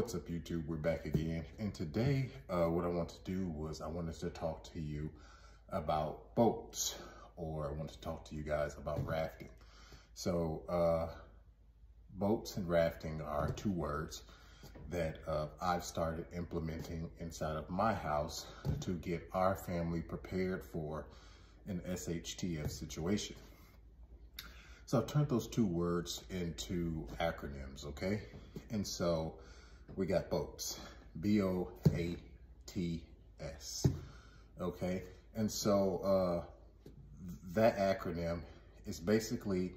What's up, YouTube? We're back again, and today what I want to do was I wanted to talk to you about boats, or I want to talk to you guys about rafting. So boats and rafting are two words that I've started implementing inside of my house to get our family prepared for an SHTF situation. So I've turned those two words into acronyms, okay? And so we got boats, B-O-A-T-S, okay? And so that acronym is basically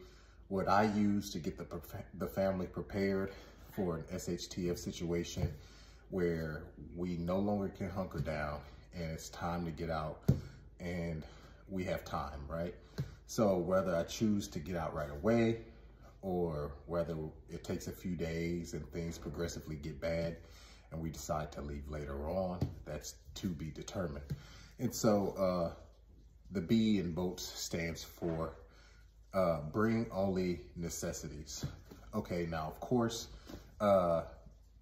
what I use to get the family prepared for an SHTF situation where we no longer can hunker down and it's time to get out and we have time, right? So whether I choose to get out right away or whether it takes a few days and things progressively get bad and we decide to leave later on, that's to be determined. And so the B in boats stands for bring only necessities. Okay, now of course,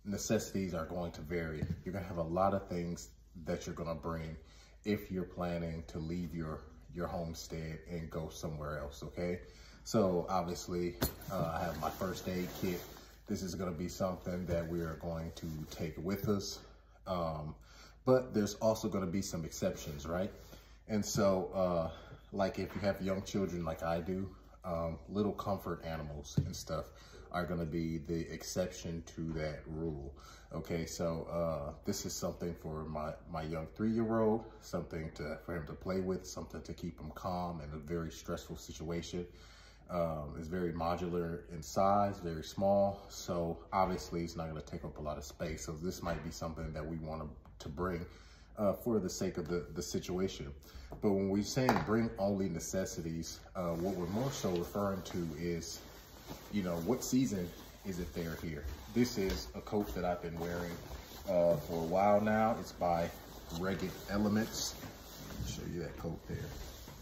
necessities are going to vary. You're gonna have a lot of things that you're gonna bring if you're planning to leave your homestead and go somewhere else, okay? So obviously, I have my first aid kit. This is gonna be something that we are going to take with us. But there's also gonna be some exceptions, right? And so, like if you have young children like I do, little comfort animals and stuff are gonna be the exception to that rule. Okay, so this is something for my young 3-year-old, something for him to play with, something to keep him calm in a very stressful situation. It's very modular in size, very small, so obviously it's not gonna take up a lot of space. So this might be something that we want to bring for the sake of the situation. But when we're saying bring only necessities, what we're more so referring to is, you know, what season is it there here? This is a coat that I've been wearing for a while now. It's by Rugged Elements. Let me show you that coat there.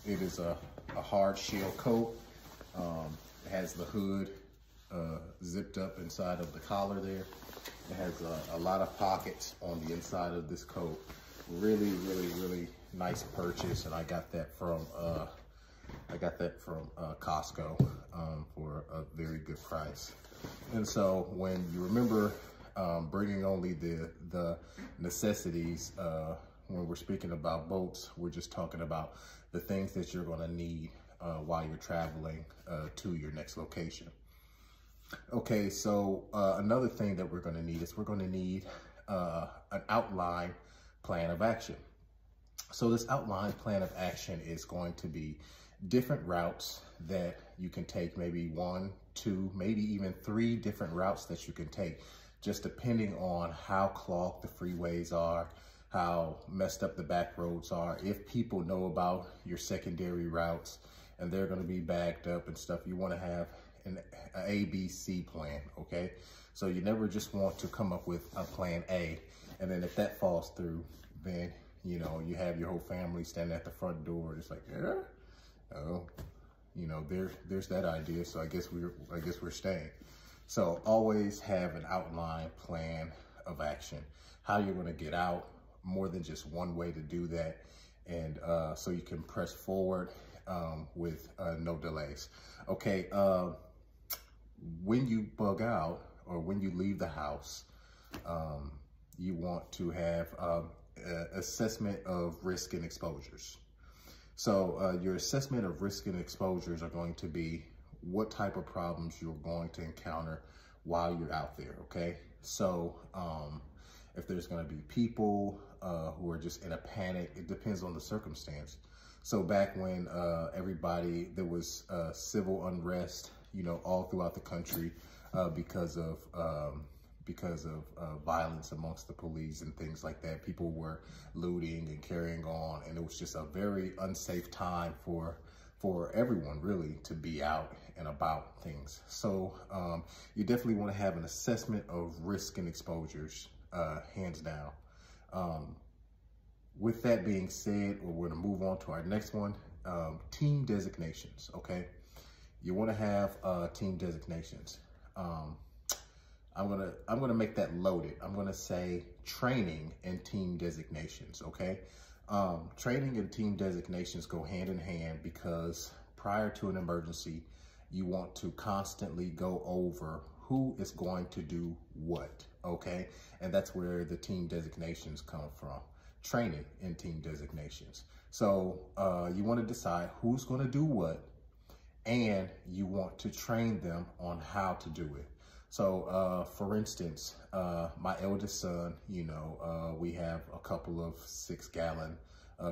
It is a hard shell coat. It has the hood zipped up inside of the collar there. It has a lot of pockets on the inside of this coat. Really, really, really nice purchase, and I got that from Costco for a very good price. And so when you remember bringing only the necessities, when we're speaking about boats, we're just talking about the things that you're gonna need while you're traveling to your next location. Okay, so another thing that we're gonna need is we're gonna need an outline plan of action. So this outline plan of action is going to be different routes that you can take, maybe 1, 2, maybe even 3 different routes that you can take, just depending on how clogged the freeways are, how messed up the back roads are. If people know about your secondary routes and they're gonna be backed up and stuff, you wanna have an ABC plan, okay? So you never just want to come up with a plan A, and then if that falls through, then you know, you have your whole family standing at the front door. It's like, yeah, oh, you know, there's that idea. So I guess we're staying. So always have an outline plan of action. How you're going to get out, more than just one way to do that, and so you can press forward with no delays. Okay, when you bug out or when you leave the house, you want to have assessment of risk and exposures. So your assessment of risk and exposures are going to be what type of problems you're going to encounter while you're out there, okay? So if there's gonna be people who are just in a panic, it depends on the circumstance. So back when there was civil unrest, you know, all throughout the country because of violence amongst the police and things like that. People were looting and carrying on, and it was just a very unsafe time for everyone really to be out and about things. So you definitely want to have an assessment of risk and exposures, hands down. With that being said, we're going to move on to our next one, team designations, okay? You want to have team designations. I'm gonna make that loaded. I'm gonna say training and team designations, okay? Training and team designations go hand in hand because prior to an emergency, you want to constantly go over who is going to do what, okay? And that's where the team designations come from, training and team designations. So you want to decide who's going to do what, and you want to train them on how to do it. So for instance, my eldest son, you know, we have a couple of 6-gallon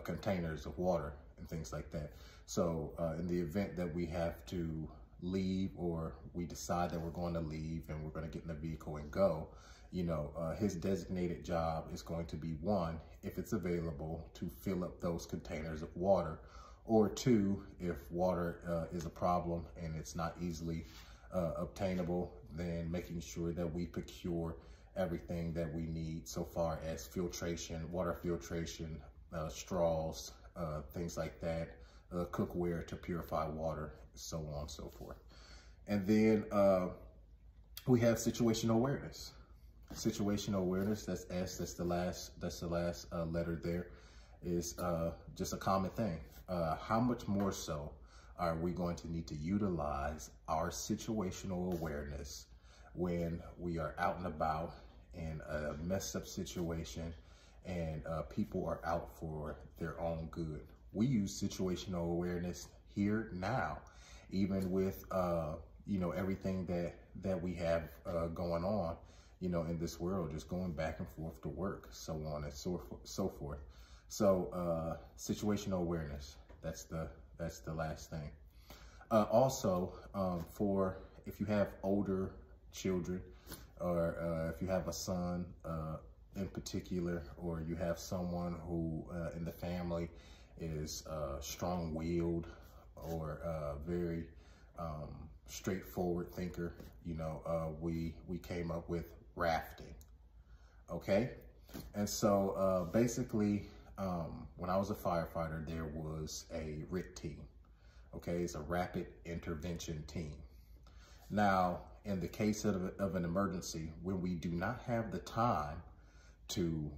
containers of water and things like that. So in the event that we have to leave, or we decide that we're going to leave and we're going to get in the vehicle and go, you know, his designated job is going to be, 1, if it's available, to fill up those containers of water, or 2, if water is a problem and it's not easily obtainable, then making sure that we procure everything that we need so far as filtration, water filtration, straws, things like that, cookware to purify water, so on and so forth. And then we have situational awareness. Situational awareness, that's S, that's the last letter there, is just a common thing. How much more so are we going to need to utilize our situational awareness when we are out and about in a messed up situation and people are out for their own good? We use situational awareness here now, even with you know, everything that we have going on, you know, in this world, just going back and forth to work, so on and so forth. So situational awareness, that's the last thing. Also, for if you have older children, or if you have a son in particular, or you have someone who in the family is strong-willed or very straightforward thinker, you know, we came up with rafting, okay? And so basically, when I was a firefighter, there was a RIT team, okay? It's a rapid intervention team. Now, in the case of an emergency, when we do not have the time to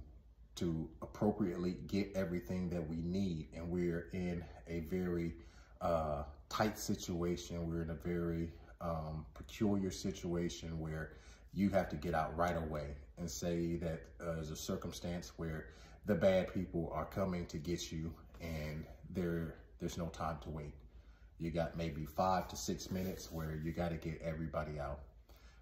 appropriately get everything that we need, and we're in a very tight situation, we're in a very peculiar situation where you have to get out right away, and say that there's a circumstance where the bad people are coming to get you and there's no time to wait. You got maybe 5 to 6 minutes where you got to get everybody out.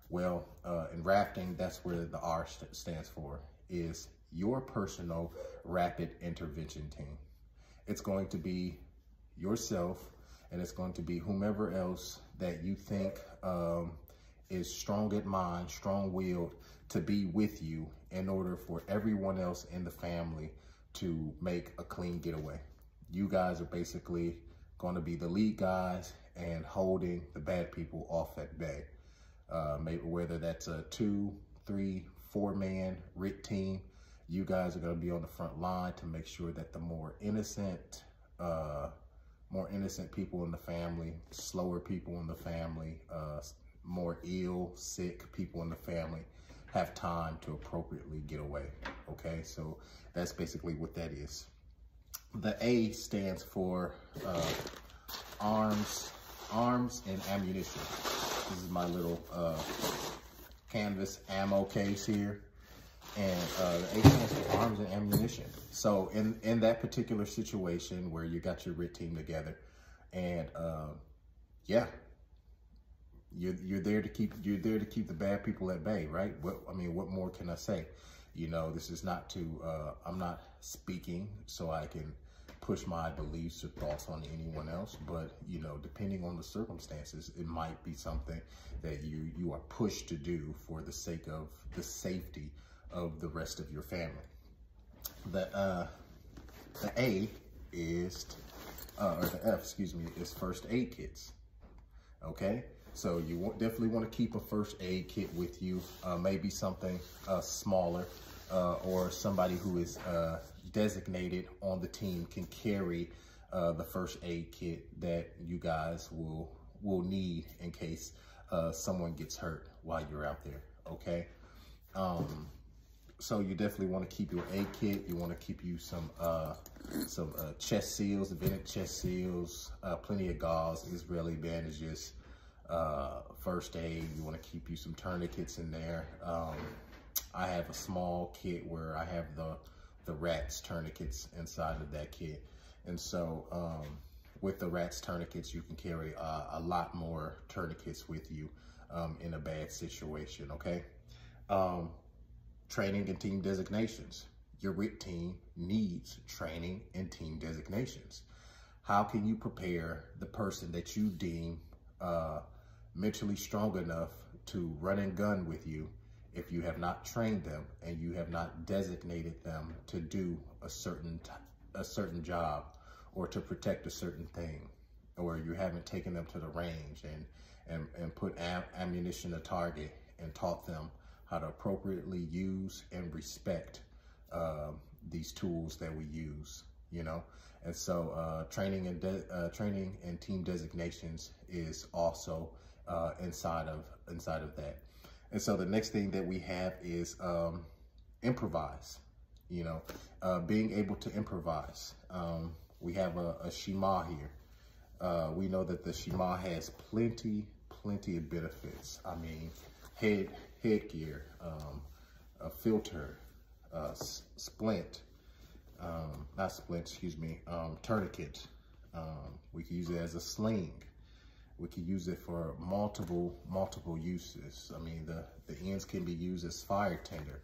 Well, in rafting, that's where the R stands for, is your personal rapid intervention team. It's going to be yourself, and it's going to be whomever else that you think is strong at mind, strong-willed, to be with you in order for everyone else in the family to make a clean getaway. You guys are basically going to be the lead guys and holding the bad people off at bay. Maybe whether that's a 2, 3, 4-man RIT team, you guys are going to be on the front line to make sure that the more innocent people in the family, slower people in the family, more ill, sick people in the family have time to appropriately get away, okay? So that's basically what that is. The A stands for arms and ammunition. This is my little canvas ammo case here. And the A stands for arms and ammunition. So in that particular situation where you got your RIT team together, and yeah, you're there to keep the bad people at bay, right? What more can I say? You know, this is not to I'm not speaking so I can push my beliefs or thoughts on anyone else, but you know, depending on the circumstances, it might be something that you are pushed to do for the sake of the safety of the rest of your family. The A is, or the F, excuse me, is first aid kits. Okay, so you definitely want to keep a first aid kit with you. Maybe something smaller, or somebody who is designated on the team can carry the first aid kit that you guys will need in case someone gets hurt while you're out there. okay? So you definitely want to keep your A kit. You want to keep you some chest seals, vented chest seals, plenty of gauze, Israeli bandages, first aid. You want to keep you some tourniquets in there. I have a small kit where I have the RATS tourniquets inside of that kit. And so with the RATS tourniquets, you can carry a lot more tourniquets with you in a bad situation, okay? Training and team designations. Your RIT team needs training and team designations. How can you prepare the person that you deem mentally strong enough to run and gun with you if you have not trained them and you have not designated them to do a certain job or to protect a certain thing, or you haven't taken them to the range and put ammunition to target and taught them how to appropriately use and respect these tools that we use, you know? And so training and team designations is also inside of that. And so the next thing that we have is improvise, you know, being able to improvise. We have a Shema here. We know that the Shema has plenty of benefits. I mean, headgear, a filter, splint, not splint, excuse me, tourniquet. We can use it as a sling. We can use it for multiple uses. I mean, the ends can be used as fire tender.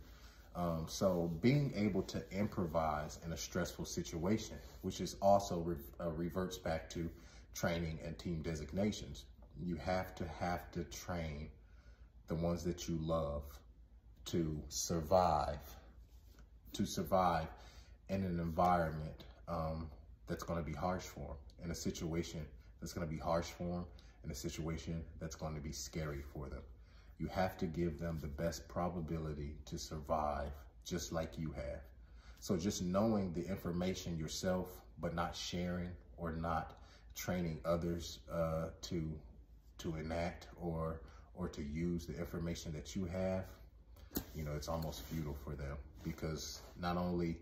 So being able to improvise in a stressful situation, which is also reverts back to training and team designations. You have to train the ones that you love to survive in an environment that's going to be harsh for them, in a situation that's going to be harsh for them, in a situation that's going to be scary for them. You have to give them the best probability to survive, just like you have. So just knowing the information yourself, but not sharing or not training others to enact or to use the information that you have, you know, it's almost futile for them, because not only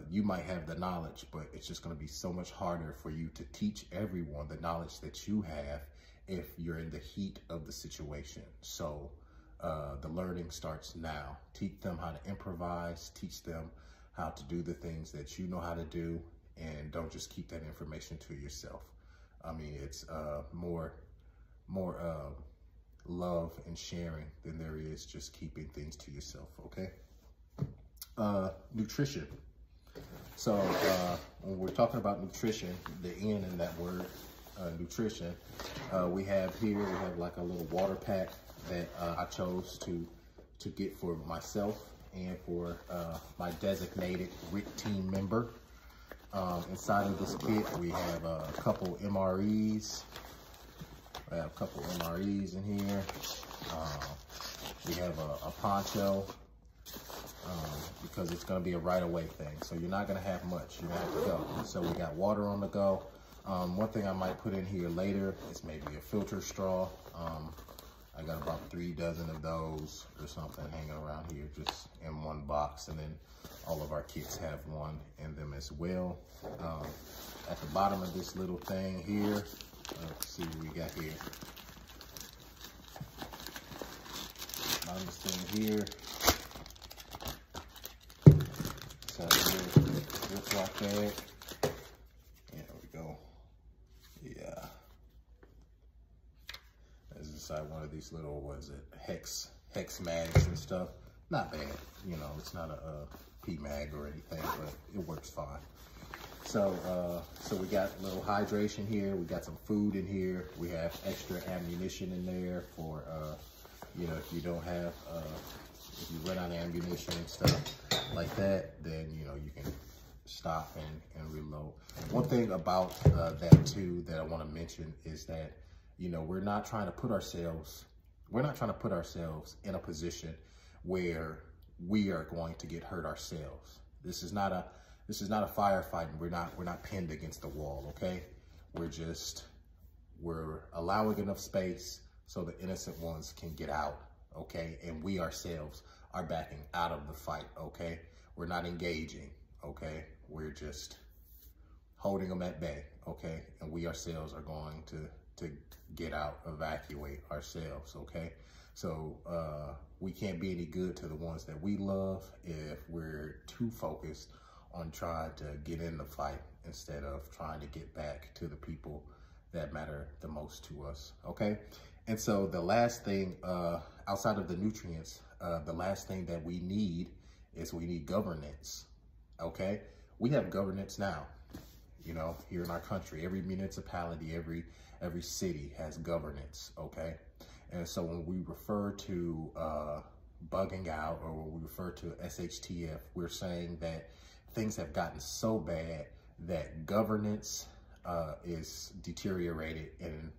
you might have the knowledge, but it's just going to be so much harder for you to teach everyone the knowledge that you have if you're in the heat of the situation. So the learning starts now. Teach them how to improvise, teach them how to do the things that you know how to do, and don't just keep that information to yourself. I mean, it's more love and sharing than there is just keeping things to yourself, okay? Nutrition. So when we're talking about nutrition, the N in that word, nutrition, we have like a little water pack that I chose to get for myself and for my designated RIT team member. Inside of this kit, we have a couple MREs. I have a couple MREs in here. We have a poncho because it's going to be a right-of-way thing. So you're not going to have much. You're going to have to go. So we got water on the go. One thing I might put in here later is maybe a filter straw. I got about 3 dozen of those or something hanging around here just in one box. And then all of our kits have one in them as well. At the bottom of this little thing here, let's see what we got here. Bottom of this thing here. So here's Ziploc bag. There we go. Yeah. This is inside one of these little, what is it, hex mags and stuff. Not bad, you know, it's not a P-mag or anything, but it works fine. So, so we got a little hydration here. We got some food in here. We have extra ammunition in there for, you know, if you don't have, if you run out of ammunition and stuff like that, then, you know, you can stop and reload. One thing about that too that I want to mention is that, you know, we're not trying to put ourselves in a position where we are going to get hurt ourselves. This is not a firefight. We're not pinned against the wall, okay? We're allowing enough space so the innocent ones can get out, okay? And we ourselves are backing out of the fight, okay? We're not engaging, okay? We're just holding them at bay, okay? And we ourselves are going to get out, evacuate ourselves, okay? So we can't be any good to the ones that we love if we're too focused on trying to get in the fight instead of trying to get back to the people that matter the most to us, okay? And so the last thing, outside of the nutrients, the last thing that we need is we need governance, okay? We have governance now, you know, here in our country. Every municipality, every city has governance, okay? And so when we refer to bugging out, or when we refer to SHTF, we're saying that things have gotten so bad that governance is deteriorated, and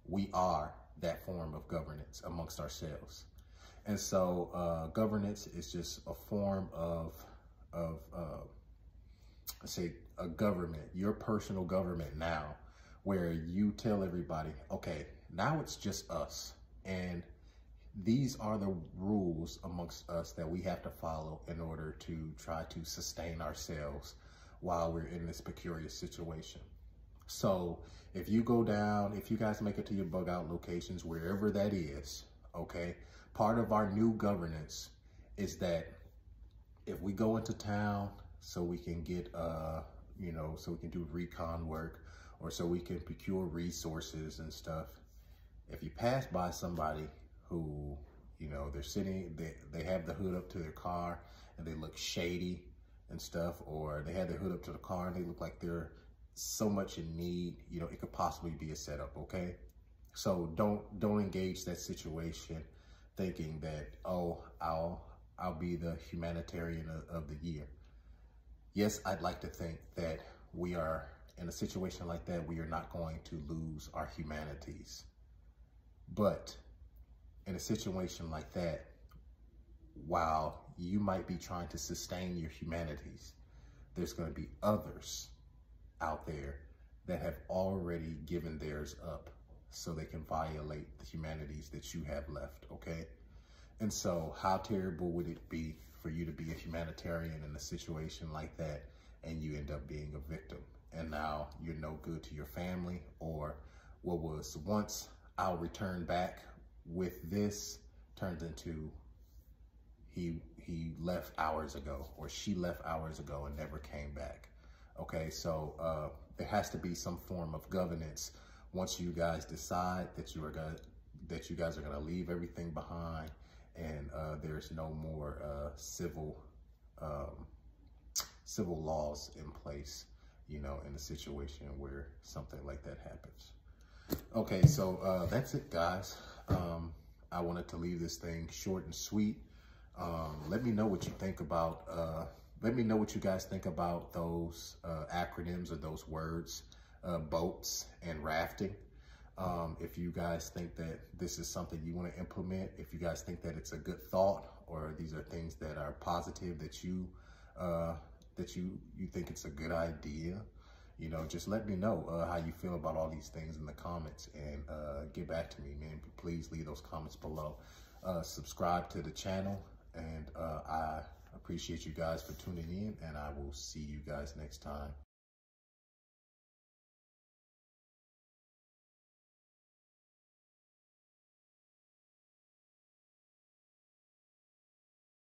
we are that form of governance amongst ourselves. And so governance is just a form of let's say a government, your personal government now, where you tell everybody, okay, now it's just us. And these are the rules amongst us that we have to follow in order to try to sustain ourselves while we're in this precarious situation. So if you go down, if you guys make it to your bug out locations, wherever that is, okay, part of our new governance is that if we go into town so we can get, you know, so we can do recon work, or so we can procure resources and stuff, if you pass by somebody who, you know, they're sitting, they have the hood up to their car and they look shady and stuff, or they have their hood up to the car and they look like they're so much in need, you know, it could possibly be a setup, okay? So don't engage that situation thinking that, oh, I'll be the humanitarian of the year. Yes, I'd like to think that we are in a situation like that, we are not going to lose our humanities. But in a situation like that, while you might be trying to sustain your humanities, there's going to be others out there that have already given theirs up so they can violate the humanities that you have left, okay? And so how terrible would it be for you to be a humanitarian in a situation like that and you end up being a victim? And now you're no good to your family, or what was once I'll return back with this turns into he left hours ago, or she left hours ago and never came back. Okay, so there has to be some form of governance once you guys decide that you guys are gonna leave everything behind, and there's no more civil laws in place, you know, in a situation where something like that happens. Okay, so that's it, guys. I wanted to leave this thing short and sweet. Let me know what you think about, let me know what you guys think about those acronyms or those words, boats and rafting. If you guys think that this is something you want to implement, if you guys think that it's a good thought, or these are things that are positive that you think it's a good idea, you know, just let me know how you feel about all these things in the comments, and get back to me, man. Please leave those comments below. Subscribe to the channel, and I appreciate you guys for tuning in, and I will see you guys next time.